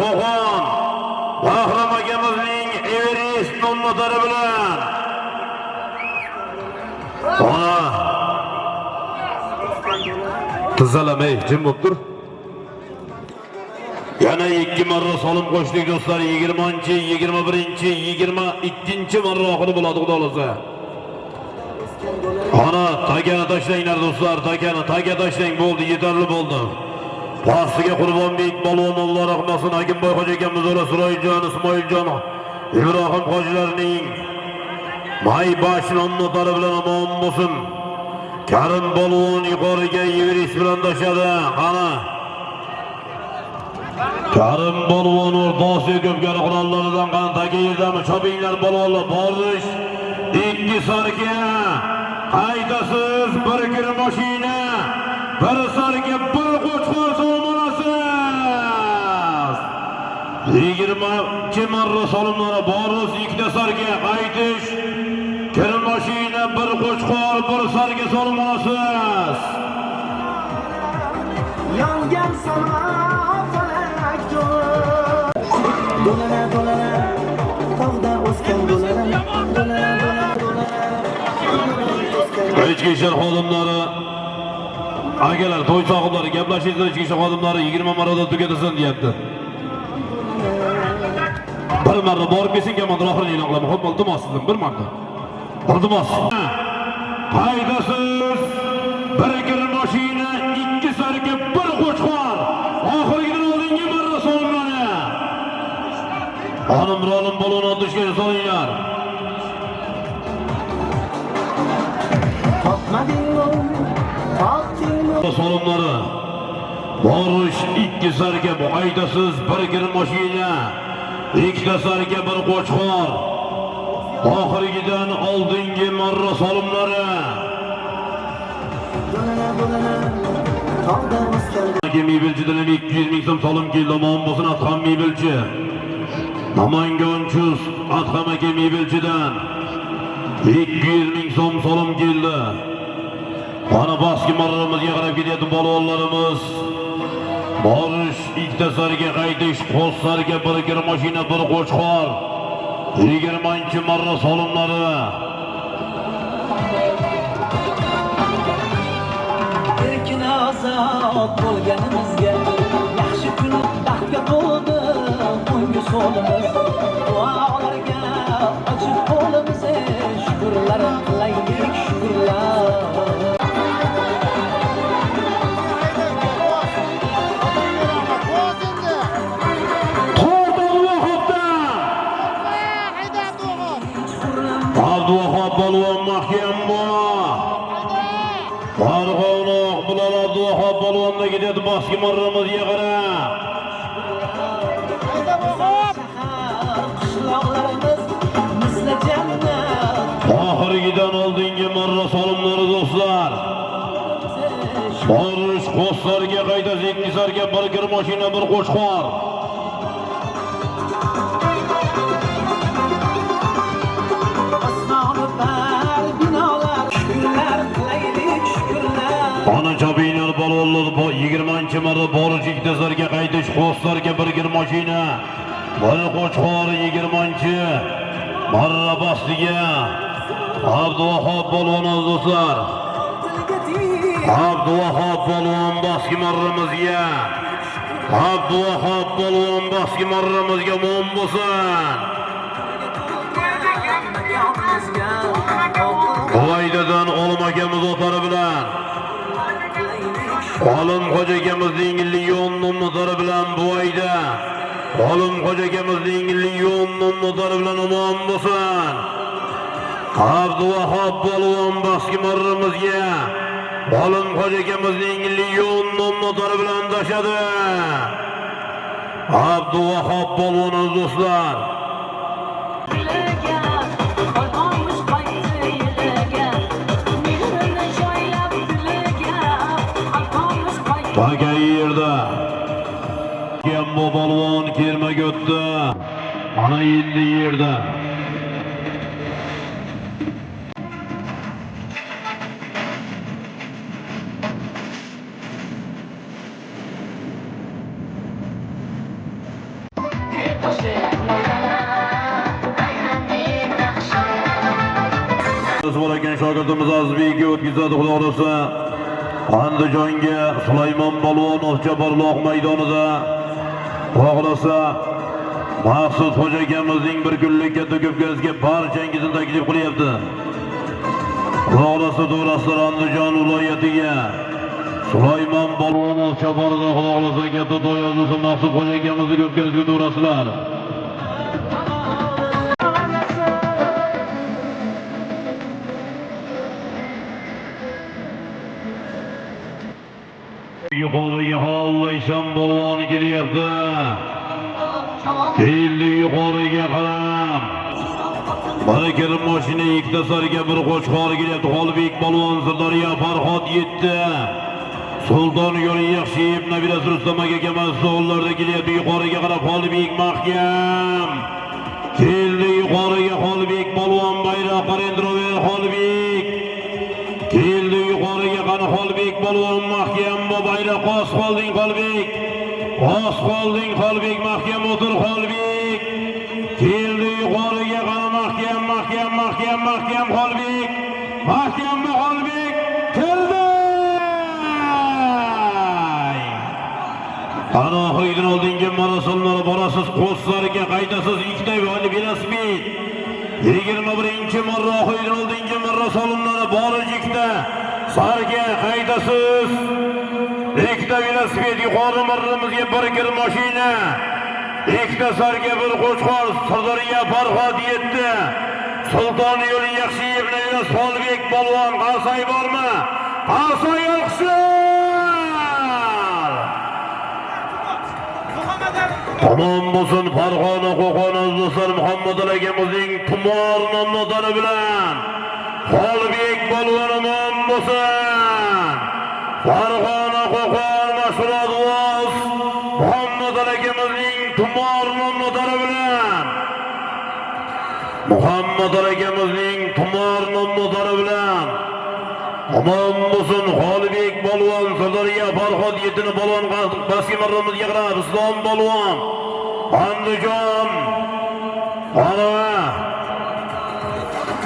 Qo'qon Bahrom akamizning Everest nomlari bilan ona tizalamay jim bo'lib tur. Yana 2 marra solim qo'shdik do'stlar. 20-chi, 21-chi, 22-chi marra oxiri bo'ladi xudo xolasa. Ana tagani tashlanglar do'stlar, taga tashlang bo'ldi, yetarli bo'ldi. Pastiga Qurbonbek balvonlar rahmasin Akimboy hoji akamiz va Suroyjon, Ismoiljon, Ibrohim hojilarning Maybash nomlari bilan omon bo'lsin. Karim balvon yuqoriga Everest bilan tashladi. Qani Karim balvon o'rtasi ko'pkari qurollaridan qanday yerdami? Chopinglar balvonlar borish. 2 sarga haydasiz bir kir mashina, bir sarga bir qo'chqor so'monasiz. 20 marra solimlari borish, 2 sarga haydish, kir mashina, bir qo'chqor, bir sarga so'monasiz. Yongan sama falak do'lana tog'da o'sgan do'lana Ichki ishlar xodimlari, akalar, to'y sohiblari gaplashinglar, ichki ishlar xodimlari 20 marrada tugatasin deyapti. Bir marra borib kelsin, kamonda oxirini e'lon qilaman. Xo'p, iltimosizdan bir marta. Iltimos. Haydasiz bir kir mashina, 2 sarga bir qo'chqor. Oxirigidan oldingi marra so'limlari. Xonimrolim balon otishga solinglar. Solimlari borish 2 sarga haydasiz bir kir mashina, 2 sarga bir qo'chqor. Oxirigidan oldingi marra solimlari. Mebelchidan 200 ming so'm solim keldi. Omon bo'lsin Atxam mebelchi. Namangan Chus Atxam aka mebelchidan 200 ming so'm solim keldi. Ana baski marramizga qarab ketyapti balvonlarimiz. Borish 2 sarga qaytish, qo'z sarga bir kir mashina, bir qo'chqor. 20-chi marra solimlari. Erkin azod bo'lganimizga yaxshi kun baxtga to'ldi o'ngi so'limiz. Duolarga ochib qo'limiz, shukrlar qilaylik, shukrlar. Abduvahab balvon mahkam bo'la. Farg'onoq bilan Abduvahab balvonda ketadi baski marramizga qarab. Qishloqlarimiz misli jannat. Oxirigidan oldingi marra solimlari do'stlar. Borish qo'slarga qaytasi, 2 sarga bir kir mashina, bir qo'chqor. Ana chopinglar balvonlar 20-chi marra borish, 2 sarga qaytish, qo'slarga bir kir mashina, bir qo'chqor. 20-chi marra bastiga Abduvahab balvon do'stlar. Abduvahab balvon baski marramizga. Abduvahab balvon baski marramizga omon bo'lsin. Qo'ydadan Olim akamiz otari bilan Olim hoji akamizning Liyon nomlari bilan Buvayda. Olim hoji akamizning Liyon nomlari bilan omon bo'lsin. Abduvahab balvon baski marramizga Olim hoji akamizning Liyon nomlari bilan tashadi. Abduvahab balvon do'stlar. Bagayirda Gembo balvon kelmaga o'tdi. Ana endi yerda. Bor ekan shogirdimiz Azizbekka o'tkazadi xudo xolasa. Andijonga Sulaymon Polvonov Jabarloq maydonida xudo xolasa Maqsud Xo'ja akamizning bir kunlik katta ko'pkariga barchangizni taklif qilyapti. Xudo xolasa to'g'rasidan Andijon viloyatiga Sulaymon Polvonov Jabarda xudo xolasa katta to'yozisi Maqsud Xo'ja akamizni ko'pkariga to'g'rasilar. Yuqoriga Hollayshan Polvon kelyapti. Keldi yuqoriga qarab. Barakali mashina ikkita sarga bir qo'chqor kelyapti. Xolbek Polvon Sirdaryo Farhod yetdi. Sulton yo'li Yaxshiyev nabirasi Rustam aka kamas so'llarda kelyapti. Yuqoriga qarab Xolbek mahkam. Keldi yuqoriga Xolbek Polvon bayroq Range Xolbek. Keldi yuqoriga qani Xolbek Polvon mahkam bayroq os qolding Xolbek. Os qolding Xolbek mahkam o'tir Xolbek. Keldi yuqoriga qani mahkam Xolbek. Mahkam Xolbek keldi. Ana qo'ydan oldingi marafonlar borasiz qo'ssariga qaytasiz ikkita velosiped. 21-marra qo'ydan oldingi marafonlar borajikda sarga qaytasiz. Ikkita velosiped yuqori marramizga bir kir mashina. Ikkita sarga bir qo'chqor Sirdaryo Farhod yetdi. Sulton yo'li Yaxshiyev nabirasi Xolbek Polvon Qarsoy bormi? Qarsoy olqishlar. Tamom bo'lsin Farg'ona Qo'qon do'stlar Muhammad akamizning tumor nomlari bilan Xolbek Polvon bo'lsin. Farg'ona Qo'qon mashg'ulot Muhammad akamizning tumor nomlari bilan Muhammad akamizning tumor nomlari bilan Omon bo'lsin Xolbek Polvon Sirdaryo Farhod yetini polvon pastki marramizga qarab Islom Polvon Andijon ana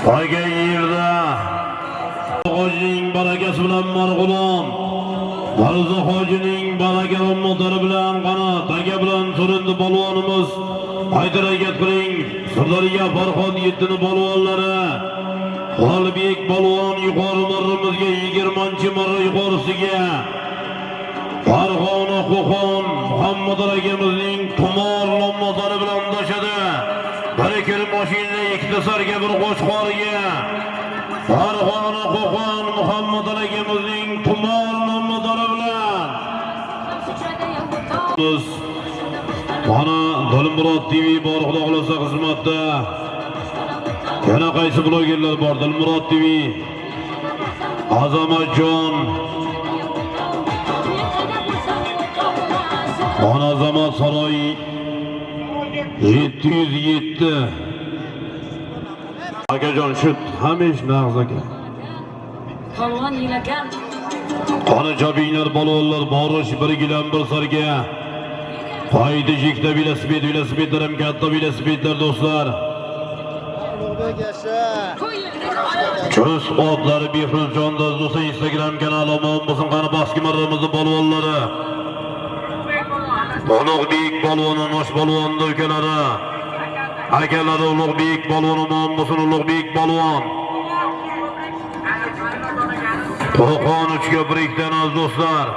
qolgan yerda Hojining barakasi bilan marg'ulon Marzo Hojining baraka nomlari bilan qanot taga bilan surindi polvonimiz Haydaragat qiling Sirdaryo Farhod yetini polvonlari Xolbek Polvon yuqori marramizga 20-marra yuqorisiga Farg'ona Qo'qon Muhammad akamizning tumor nomlari bilan doshadi. Barakali mashina ikkita sarga bir qo'chqoriga Farg'ona Qo'qon Muhammad akamizning tumor nomlari bilan mana Dilmurod TV bor xudo xolasa xizmatda. Yana qaysi blogerlar bor? Dilmurod TV, Azamatjon, Azamat Saroy 707. Akajon shu hamish nag'z aka. Polvon yilakam. Qani jabinglar polvonlar borish bir gilam bir sarga. Qaydi jikda velosipedlar ham katta velosipedlar do'stlar. Cho'z otlari Behruzjon do'stlar Instagram kanali omon bo'lsin. Qani boski marramizning polvonlari. Ulug'bek polvon, Nosh polvon ukalari. Akalari Ulug'bek polvon omon bo'lsin. Ulug'bek polvon. Qo'qon uchko'prikdan az do'stlar.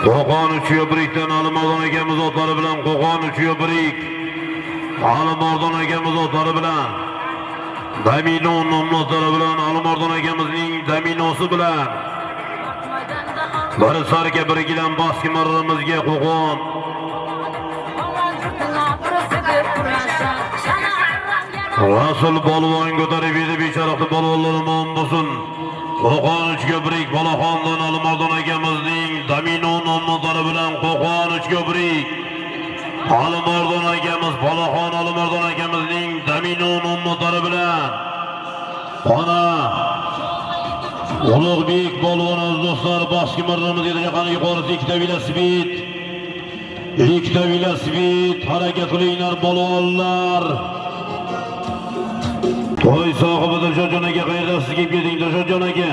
Qo'qon uchko'prikdan Alimardon akamiz otlari bilan Qo'qon uchko'prik. Alimardon akamiz otlari bilan Damino nomlari bilan Alimardon akamizning Daminosi bilan bir sarga bir gilam boski marramizga Qo'qon. Rasul polvon ko'tarib edi bechoraqli polvonlar omon bo'lsin. Qo'qon uchko'prik Balaxondan Alimardon akamizning Damino nomlari bilan Qo'qon uchko'prik. Alimardon akamiz Balaxon Alimardon akamizning Damino nomlari bilan ana Ulug'bek polvonimiz do'stlar boshqa marramiz edi yaqin yuqorisi ikkita velosiped. Ikkita velosiped harakat qilinglar polvonlar. To'y sohibi Dilshodjon aka qayerdasiz kelib kelding Dilshodjon aka?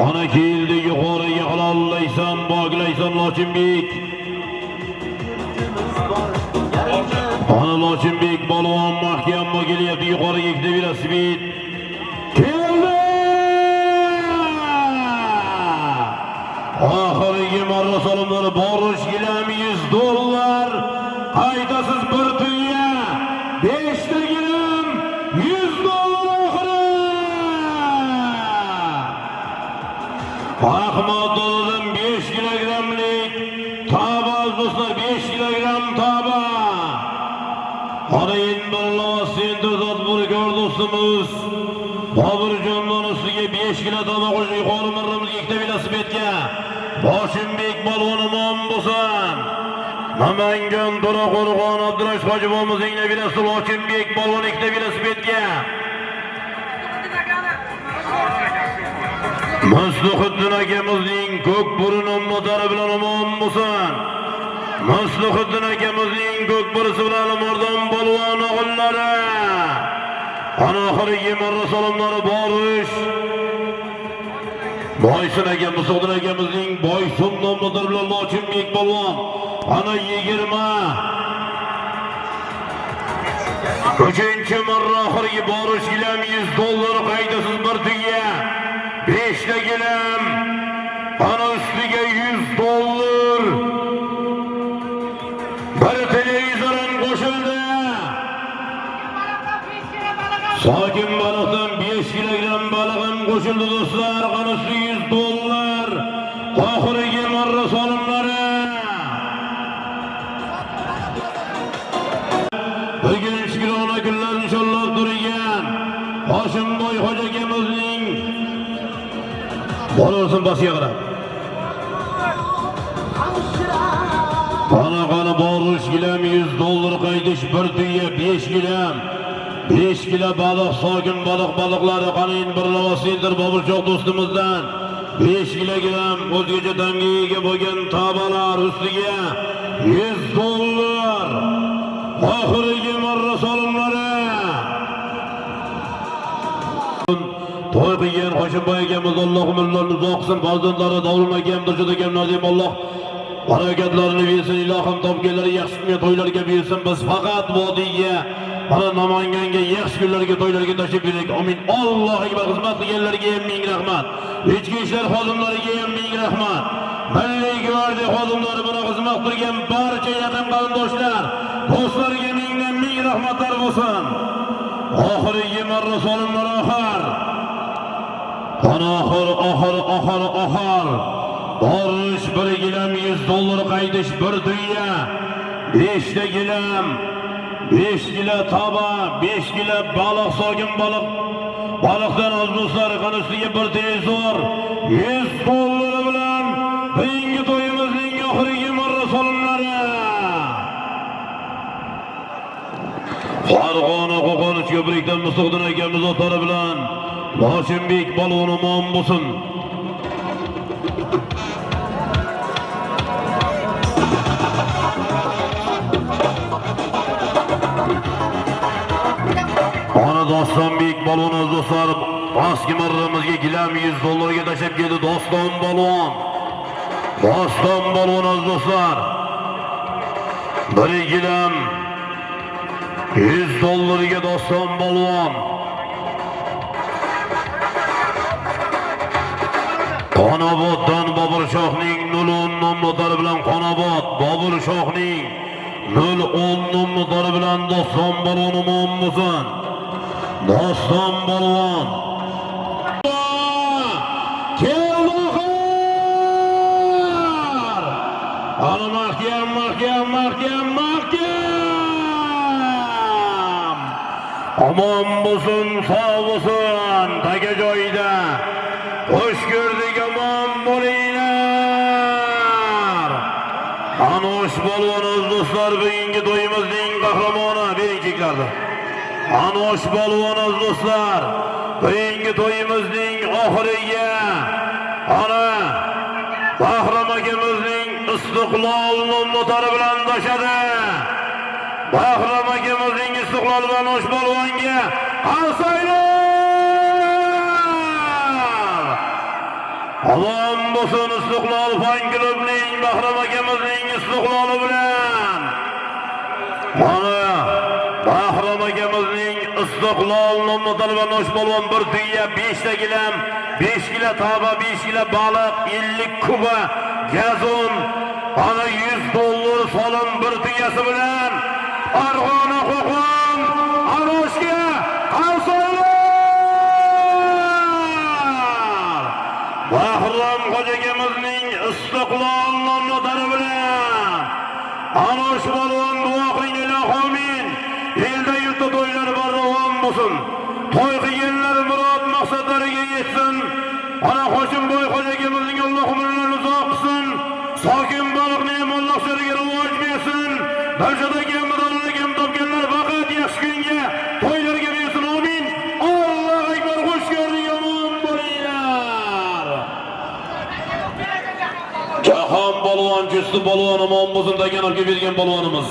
Ana keldi yuqoriga halollaysan, bog'laysan Lochinbek. Ana Lochinbek polvon mahkam kelyapti yuqoriga ikkita velosiped. Keldi! Oxirgi marra solimlari borish gilam $100. Qaytasiz bir tuya. 5 ta gilam $100 oxiri. Ahmadovdan 5 kilogramlik taba do'stlar 5 kilogram taba. Ana endi Center tadbirkor do'stimiz Bobirjondan ustiga 5 kilo taba qo'shib yuqori marramizga ikkita velosipedga Lochinbek polvonim bo'lsin. Namangan To'raqo'rg'on Abdulaziz Hojibomizning nabirasi Lochinbek polvon ikkita velosipedga. Masluhiddin akamizning ko'k burun ommadari bilan omon bo'lsin. Masluhiddin akamizning ko'k burisi bilan Mardon polvon o'g'illari. Ana oxirgi marra salomlari borish. Boysun aka, Musoqdin akamizning Boysun nomidor bilan Lochinbek polvon. Ana 20. Uchinchi marra oxirgi borish gilam $100 qaydasiz bir tuya. 5 ta gilam. Ana ustiga $100. Bir televizor ham qo'shildi. Sokin baliqdan 5 kilogram baliq ham qo'shildi do'stlar. Ana $100. Oxirgi marra solimlari. Bugun shukrona kunlar inshaalloh turgan. Hoshimboy hoji akamizning bolasin basiga qarab. Qana borish gilam $100 qaytish bir tuya 5 gilam. 5 kilo baliq, sokin baliqlari qanayin bir lavasindir Bobirchoq do'stimizdan 5 kilogram o'zgacha tamgiga bo'lgan tabalar ustiga $100. Oxirgi marra solimlari. To'y qilgan Hoshimboy akamiz Alloh umrlarini uzoq qilsin, farzandlari Davron akam, Dilshod akam Nazim Alloh barakatlarini bersin, ilohim topganlari yaxshi kunga to'ylarga bersin. Biz faqat vodiyga mana Namanganga yaxshi kunlarga to'ylarga tashrif buyuring. Amin. Alloh akbar. Xizmat qilganlarga ham ming rahmat. Ichki ishlar xodimlariga ham ming rahmat. Milliy gvardiya xodimlari bilan xizmat qilgan barcha yaqin qarindoshlar, do'stlarga mingdan ming rahmatlar bo'lsin. Oxirgi marra solimlar oxir. Ana oxir. Borish bir gilam $100 qaytish bir tuya. 5 ta gilam. 5 kilo taba, 5 kilo baliq, sokin baliq. Baliqdan oz do'stlar, qanustiga bir televizor $100 bilan bugungi to'yimizning oxirgi marra solimlari. Farg'ona Qo'qonuch ko'prikdan Musoqdin akamiz otari bilan Lochinbek polvon omon bo'lsin. Dostonbek polvon do'stlar, boshqa marramizga gilam $100 ga tashlab keldi Doston polvon. Doston polvon do'stlar. Bir gilam $100 ga Doston polvon. Qonoboddan Bobirshohning 010 nomlari bilan Qonobod, Bobirshohning 010 nomlari bilan Doston polvon omon bo'lsin. Doston polvon. Keldo'xor. Ana mahkam. Omon bo'lsin, sog' bo'lsin, taga joyida. Xush ko'rdik, omon bo'linglar. Anosh polvon do'stlar, bugungi to'yimizning qahramoni, beringchiklardi. Anosh polvon do'stlar, keyingi to'yimizning oxiriga ana Bahrom akamizning istiqlol nomlari bilan doshadi. Bahrom akamizning istiqlol bilan osh polvonga qarsaylar. Omon bo'lsin istiqlol fan klubining Bahrom akamizning istiqloli bilan. Mana Bahrom akamizning istiqlol nomlari bilan osh polvon bir tuya 5 ta gilam 5 kilo tava, 5 kilo baliq, 50 kuba gazon, ana $100 solim bir tuyasi bilan Farg'ona Qo'qon Anoshga qarsaylar. Bahrom xo'jagimizning istiqlol nomlari bilan Anosh polvon duo qiling ilohomin. Elda yurtda to'ylar bardavom bo'lsin. To'y qilganlar murod maqsadlariga yetsin. Ana Hoshimboy xo'jagimizning Alloh umrlarini uzoq qilsin. Sokin baliqni ham Alloh shariga rivoj bersin. Barchada kamdorlar kam topganlar faqat yaxshi kunga, to'ylarga bersin. Amin. Allohu akbar. Xush ko'rding, omon bo'linglar. Jahon polvon, justi polvon omon bo'lsin degan olib bergan polvonimiz.